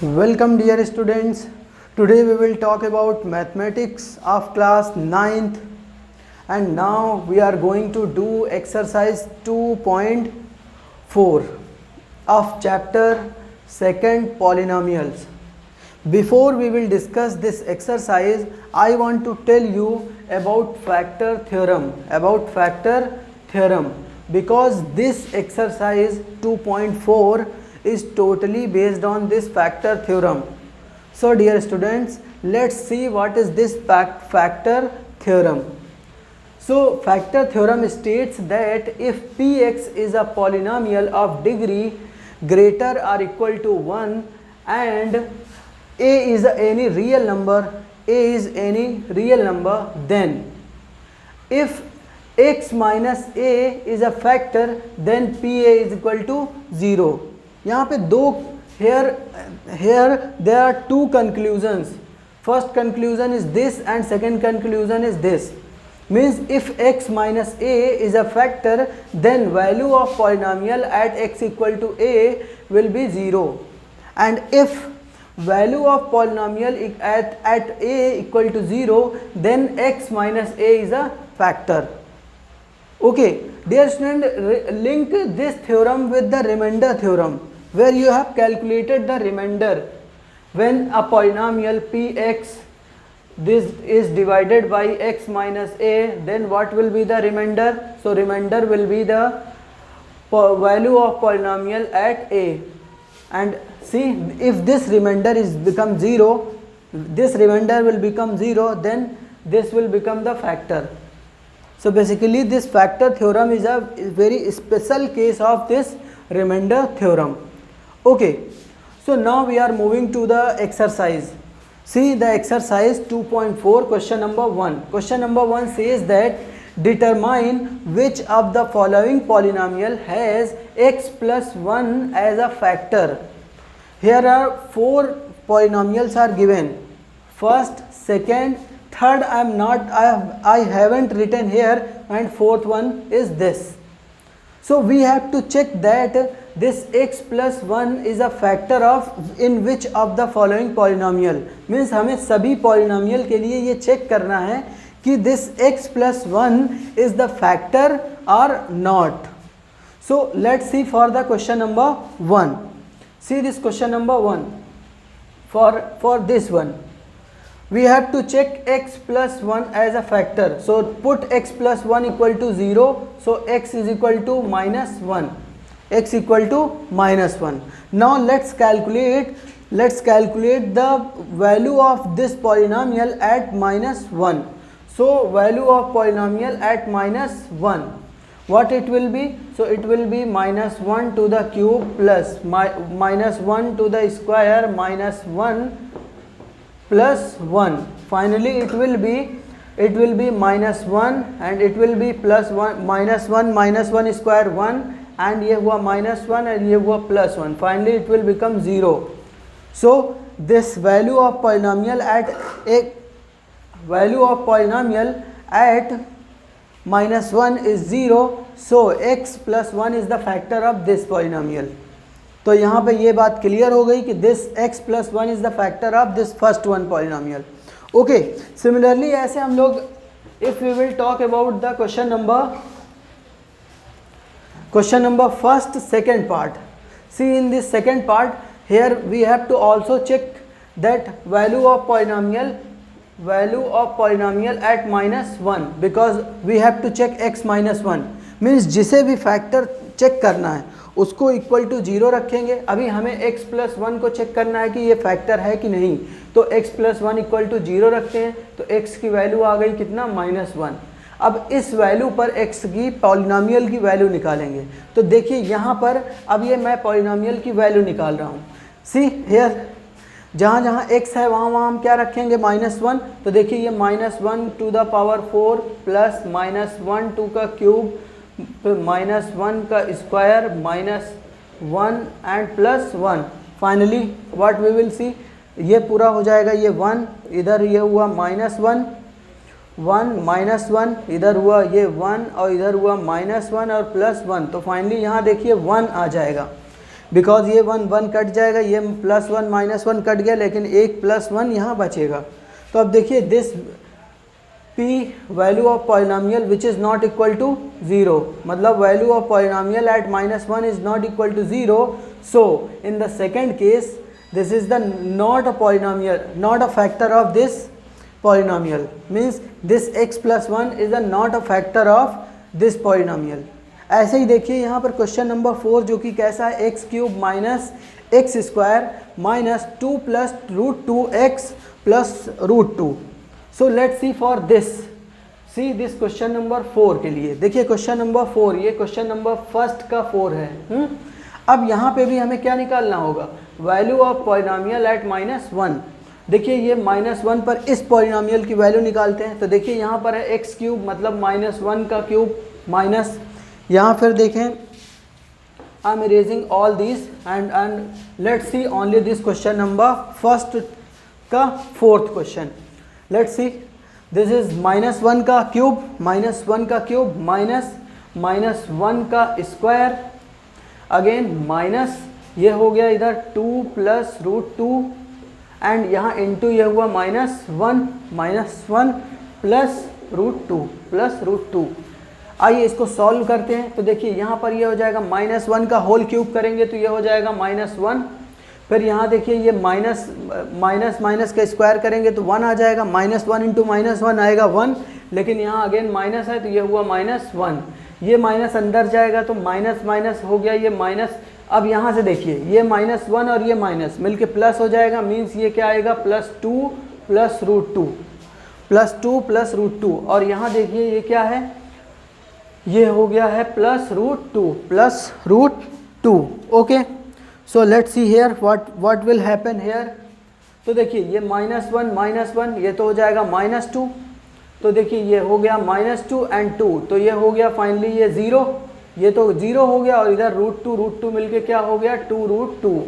Welcome dear students. Today we will talk about mathematics of class 9th, and now we are going to do exercise 2.4 of chapter 2nd polynomials. Before we will discuss this exercise, I want to tell you about factor theorem, because this exercise 2.4 is totally based on this factor theorem. So dear students, let's see what is this factor theorem. So factor theorem states that if px is a polynomial of degree greater or equal to 1 and a is any real number, then if x minus a is a factor, then pa is equal to 0. यहाँ पे दो here there are two conclusions. First conclusion is this and second conclusion is this. Means if x minus a is a factor, then value of polynomial at x equal to a will be 0, and if value of polynomial at a equal to 0, then x minus a is a factor. Okay, dear student, link this theorem with the remainder theorem, where you have calculated the remainder. When a polynomial px this is divided by x minus a, then what will be the remainder? So remainder will be the value of polynomial at a. And see, if this remainder is become 0, this remainder will become 0, then this will become the factor. So basically this factor theorem is a very special case of this remainder theorem. Okay, so now we are moving to the exercise. See the exercise 2.4, question number 1. Question number 1 says that determine which of the following polynomial has x plus 1 as a factor. Here are 4 polynomials are given. First, second, third I haven't written here, and fourth one is this. So we have to check that this x plus 1 is a factor of in which of the following polynomial. Means हमें सभी polynomial के लिए ये check करना है कि this x plus 1 is the factor or not. So let's see for the question number 1. See this question number 1. For this one, we have to check x plus 1 as a factor. So put x plus 1 equal to 0. So x is equal to minus 1. X equal to minus 1. Now let's calculate the value of this polynomial at minus 1. So value of polynomial at minus 1, what it will be? So it will be minus 1 to the cube plus minus 1 to the square minus 1 plus 1. Finally it will be minus 1, and it will be plus 1 minus 1 square 1, and ये हुआ minus 1 and ये हुआ plus 1. Finally it will become 0. So this value of polynomial at minus 1 is 0. So x plus 1 is the factor of this polynomial. तो यहाँ पे ये बात clear हो गई कि this x plus 1 is the factor of this first one polynomial. Okay, similarly ऐसे हम लोग, if we will talk about the question number first, second part. See in this second part, here we have to also check that value of polynomial at minus 1, because we have to check x minus 1. Means जिसे भी factor check करना है उसको equal to 0 रखेंगे. अभी हमें x plus 1 को check करना है कि ये फैक्टर है कि नहीं, तो x प्लस 1 इक्वल टू 0 रखते हैं. तो x की वैल्यू आ गई कितना, माइनस 1. अब इस वैल्यू पर x की पॉलिनोमियल की वैल्यू निकालेंगे. तो देखिए यहाँ पर अब ये मैं पॉलिनोमियल की वैल्यू निकाल रहा हूँ. सी हेयर जहाँ जहाँ x है वहाँ हम क्या रखेंगे, माइनस 1. तो देखिए ये minus 1 to the power 4 plus minus 1 2 का क्यूब, माइनस 1 का square, minus 1 and plus 1. Finally what we will see, ये पूरा हो जाएगा. ये 1 इधर, ये हुआ माइनस 1 माइनस 1 इधर हुआ, ये 1 और इधर हुआ माइनस 1 और प्लस 1. तो फाइनली यहाँ देखिए 1 आ जाएगा. बिकॉज ये 1 1 कट जाएगा, ये +1 -1 कट गया, लेकिन एक +1 यहाँ बचेगा। तो अब देखिए this p value of polynomial which is not equal to 0, मतलब value of polynomial at -1 is not equal to 0। So in the second case this is the not a polynomial, not a factor of this polynomial, means this x plus 1 is a not a factor of this polynomial। ऐसे ही देखिए यहाँ पर question number 4 जो कि कैसा है, x cube minus x square minus 2 plus √2x plus √2। So let's C for this, see this question number 4 के लिए। देखिए क्वेश्चन नंबर 4, ये क्वेश्चन नंबर फर्स्ट का 4 है। अब यहाँ पे भी हमें क्या निकालना होगा, वैल्यू ऑफ पॉलिनोमियल एट -1। देखिए ये -1 पर इस पॉलिनोमियल की वैल्यू निकालते हैं। तो देखिए यहाँ पर है एक्स क्यूब, मतलब -1 का क्यूब माइनस, यहाँ फिर देखें I am erasing all this and let's see only this question number first का 4th question. Let's see this is -1 का क्यूब, -1 का क्यूब माइनस -1 का स्क्वायर, अगेन माइनस, ये हो गया इधर 2 प्लस √2 एंड यहाँ इंटू ये हुआ -1 प्लस √2। आइए इसको सॉल्व करते हैं। तो देखिए यहाँ पर ये हो जाएगा -1 का होल क्यूब करेंगे तो ये हो जाएगा -1, फिर यहाँ देखिए ये माइनस का स्क्वायर करेंगे तो 1 आ जाएगा, -1 इंटू -1 आएगा 1, लेकिन यहाँ अगेन माइनस है तो ये हुआ -1, ये माइनस अंदर जाएगा तो माइनस हो गया ये माइनस। अब यहाँ से देखिए ये -1 और ये माइनस मिलके प्लस हो जाएगा, मीन्स ये क्या आएगा +2 प्लस √2 और यहाँ देखिए ये क्या है, ये हो गया है plus √2। Okay, so let's see here what will happen here. तो देखिए ये -1 ये तो हो जाएगा -2, तो देखिए ये हो गया -2 एंड 2, तो ये हो गया फाइनली ये 0, ये तो 0 हो गया और इधर √2 मिलके क्या हो गया 2√2,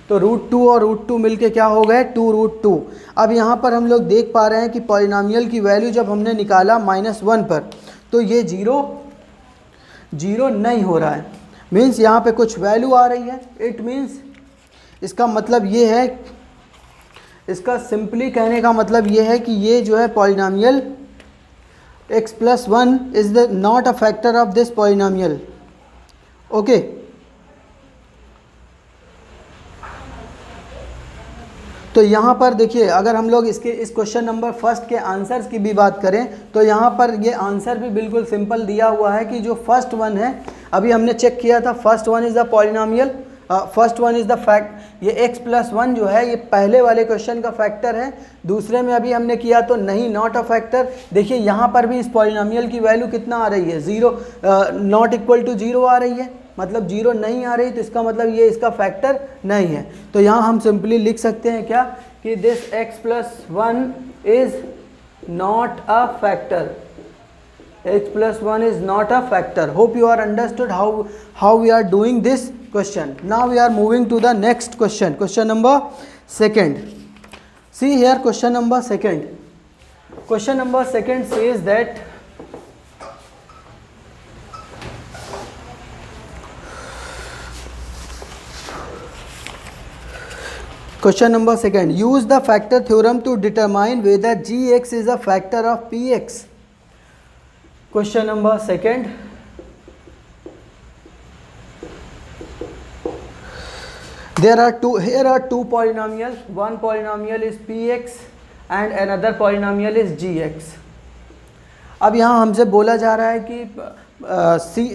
तो √2 और √2 मिलके क्या हो गए 2√2। अब यहाँ पर हम लोग देख पा रहे हैं कि पॉलिनोमियल की वैल्यू जब हमने निकाला -1 पर तो ये 0 नहीं हो रहा है, मीन्स यहाँ पे कुछ वैल्यू आ रही है। इट मीन्स इसका मतलब ये है, इसका सिंपली कहने का मतलब ये है कि ये जो है polynomial x plus 1 is the not a factor of this polynomial। Okay, तो यहाँ पर देखिए अगर हम लोग इसके इस क्वेश्चन नंबर फर्स्ट के आंसर्स की भी बात करें तो यहाँ पर ये आंसर भी बिल्कुल सिंपल दिया हुआ है कि जो फर्स्ट वन है, अभी हमने चेक किया था, first one is the polynomial, first one is the fact, ये x प्लस 1 जो है ये पहले वाले क्वेश्चन का फैक्टर है, दूसरे में अभी हमने किया तो नहीं, नॉट अ फैक्टर। देखिए यहाँ पर भी इस पॉलिनोमियल की वैल्यू कितना आ रही है 0, नॉट इक्वल टू 0 आ रही है, मतलब 0 नहीं आ रही, तो इसका मतलब ये इसका फैक्टर नहीं है। तो यहाँ हम सिंपली लिख सकते हैं क्या कि this x plus 1 is not a factor, x plus 1 is not a factor। Hope you are understood how we are doing this question। Now we are moving to the next question, question number 2nd। See here question number 2nd। Question number 2nd says that question number 2nd, use the factor theorem to determine whether gx is a factor of px। Question number 2nd, here are two polynomials, one polynomial is px and another polynomial is gx। अब यहाँ हमसे बोला जा रहा है कि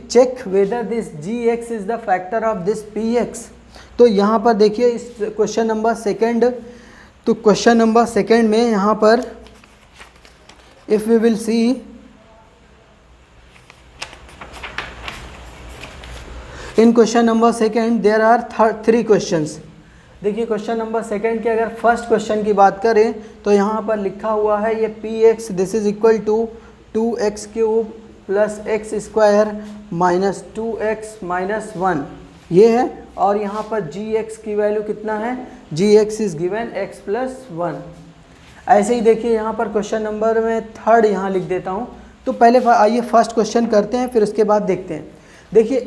check whether this gx is the factor of this px। तो यहाँ पर देखिए इस क्वेश्चन नंबर 2nd, तो क्वेश्चन नंबर 2nd में यहाँ पर if we will see in question number 2nd there are 3 questions. देखिए क्वेश्चन नंबर 2nd के अगर फर्स्ट क्वेश्चन की बात करें तो यहाँ पर लिखा हुआ है ये px this is equal to 2x cube plus x square minus 2x minus 1 ये है, और यहाँ पर gx की वैल्यू कितना है, gx is given x plus 1। ऐसे ही देखिए यहाँ पर क्वेश्चन नंबर में 3rd यहाँ लिख देता हूँ। तो पहले आइए फर्स्ट क्वेश्चन करते हैं, फिर उसके बाद देखते हैं। देखिए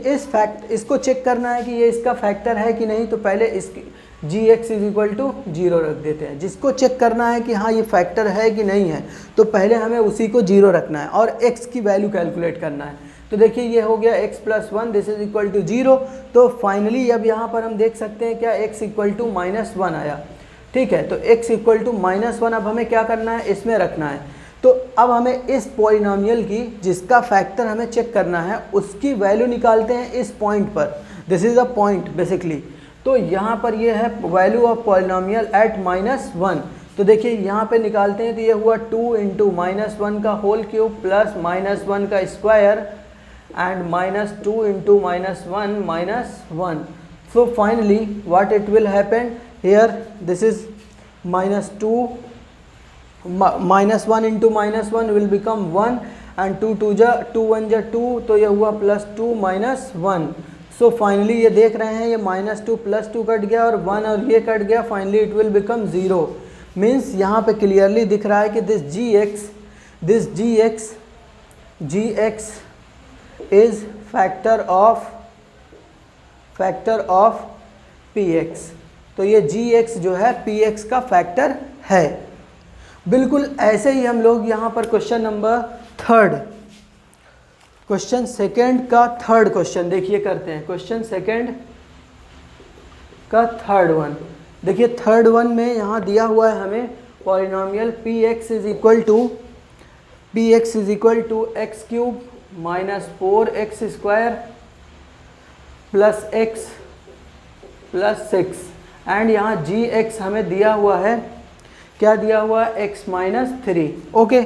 इसको चेक करना है कि ये इसका फैक्टर है कि नहीं, तो पहले इसकी gx इज इक्वल टू 0 रख देते हैं। जिसको चेक करना है कि हाँ ये फैक्टर है कि नहीं है, तो पहले हमें उसी को 0 रखना है और x की वैल्यू कैलकुलेट करना है। तो देखिए ये हो गया x plus 1 this is equal to 0। तो फाइनली अब यहाँ पर हम देख सकते हैं क्या x इक्वल टू -1 आया। ठीक है, तो x इक्वल टू -1 अब हमें क्या करना है, इसमें रखना है। तो अब हमें इस पॉलिनॉमियल की जिसका फैक्टर हमें चेक करना है उसकी वैल्यू निकालते हैं इस पॉइंट पर। This is a point basically. तो यहाँ पर ये है वैल्यू ऑफ पॉलिनॉमियल एट -1। तो देखिए यहाँ पे निकालते हैं तो ये हुआ 2 इंटू -1 का होल क्यूब प्लस -1 का square and -2 into -1 So finally what it will happen here, this is -2 -1 into -1 will become 1 and 2 1 जा 2, तो ये हुआ +2 -1। सो फाइनली ये देख रहे हैं ये -2 +2 कट गया और 1 और ये कट गया, finally it will become 0। Means यहाँ पे क्लियरली दिख रहा है कि this gx is factor of px। तो ये gx जो है px का फैक्टर है। बिल्कुल ऐसे ही हम लोग यहाँ पर क्वेश्चन नंबर 3 क्वेश्चन सेकंड का थर्ड क्वेश्चन देखिए करते हैं। क्वेश्चन सेकंड का थर्ड वन देखिए, थर्ड वन में यहाँ दिया हुआ है हमें polynomial px is equal to x cube -4x square plus x plus 6 and यहाँ gx हमें दिया हुआ है, क्या दिया हुआ है, x - 3। Okay,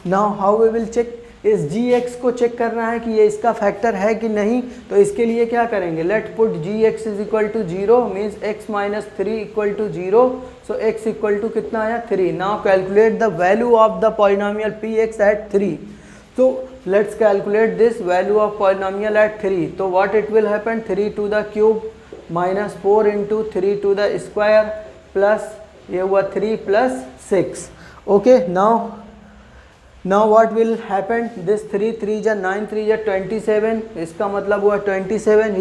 now how we will check, इस gx को चेक करना है कि ये इसका फैक्टर है कि नहीं। तो इसके लिए क्या करेंगे, let put gx is equal to 0 means x - 3 equal to 0। So x equal to कितना आया, 3। Now calculate the value of the polynomial px at 3। तो let's calculate this value of polynomial at 3। तो what it will happen, 3 to the cube -4 into 3 to the square plus ये हुआ 3 plus 6। Okay, now what will happen, this 3 3 जा 9 3 जा 27, इसका मतलब हुआ 27।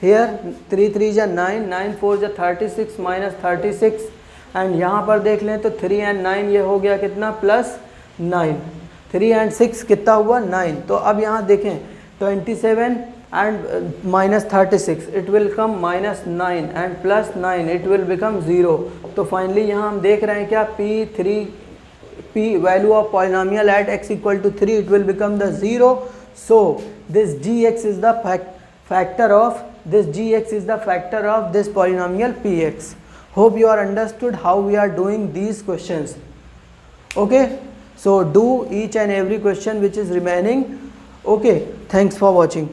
here 3 3 जा 9 9 4 जा 36 -36 एंड यहाँ पर देख लें तो 3 and 9 ये हो गया कितना, +9। 3 and 6 कितना हुआ, 9। तो अब यहाँ देखें 27 and -36 it will come -9 and +9 it will become 0। तो फाइनली यहाँ हम देख रहे हैं क्या, p value of polynomial at x equal to 3 it will become the 0। so this gx is the factor of this polynomial px। hope you are understood how we are doing these questions। okay, so do each and every question which is remaining। okay, thanks for watching।